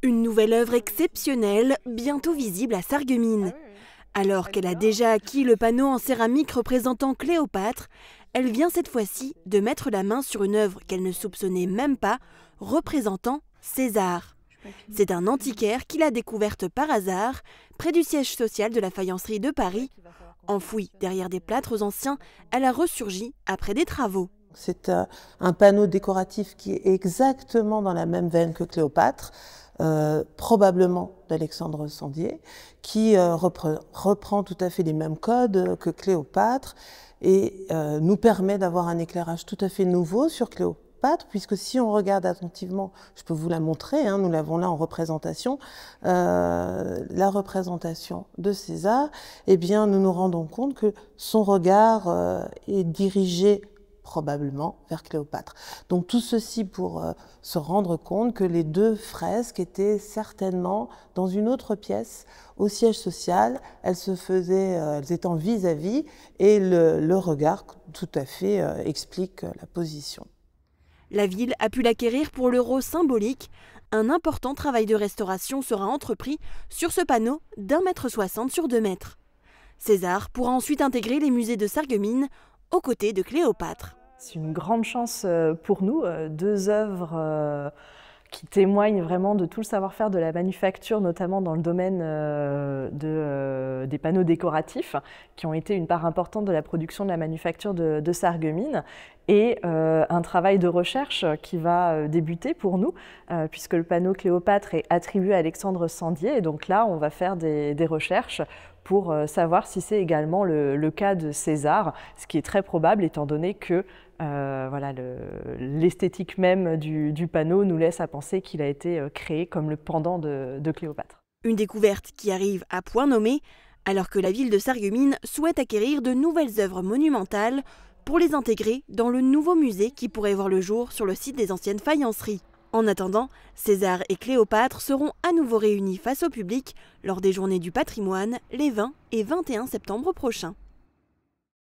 Une nouvelle œuvre exceptionnelle, bientôt visible à Sarreguemines. Alors qu'elle a déjà acquis le panneau en céramique représentant Cléopâtre, elle vient cette fois-ci de mettre la main sur une œuvre qu'elle ne soupçonnait même pas, représentant César. C'est un antiquaire qu'il a découverte par hasard, près du siège social de la faïencerie de Paris. Enfouie derrière des plâtres anciens, elle a ressurgi après des travaux. C'est un panneau décoratif qui est exactement dans la même veine que Cléopâtre, probablement d'Alexandre Sandier, qui reprend tout à fait les mêmes codes que Cléopâtre et nous permet d'avoir un éclairage tout à fait nouveau sur Cléopâtre, puisque si on regarde attentivement, je peux vous la montrer, nous l'avons là en représentation, la représentation de César, eh bien nous nous rendons compte que son regard est dirigé probablement vers Cléopâtre. Donc tout ceci pour se rendre compte que les deux fresques étaient certainement dans une autre pièce, au siège social. Elles étaient en vis-à-vis et le regard tout à fait explique la position. La ville a pu l'acquérir pour l'euro symbolique. Un important travail de restauration sera entrepris sur ce panneau d'1,60 m sur 2 mètres. César pourra ensuite intégrer les musées de Sarreguemines aux côtés de Cléopâtre. C'est une grande chance pour nous, deux œuvres qui témoignent vraiment de tout le savoir-faire de la manufacture, notamment dans le domaine des panneaux décoratifs, qui ont été une part importante de la production de la manufacture de Sarreguemines, et un travail de recherche qui va débuter pour nous, puisque le panneau Cléopâtre est attribué à Alexandre Sandier, et donc là on va faire des recherches pour savoir si c'est également le cas de César, ce qui est très probable étant donné que l'esthétique même du panneau nous laisse à penser qu'il a été créé comme le pendant de Cléopâtre. Une découverte qui arrive à point nommé, alors que la ville de Sarreguemines souhaite acquérir de nouvelles œuvres monumentales pour les intégrer dans le nouveau musée qui pourrait voir le jour sur le site des anciennes faïenceries. En attendant, César et Cléopâtre seront à nouveau réunis face au public lors des Journées du patrimoine les 20 et 21 septembre prochains.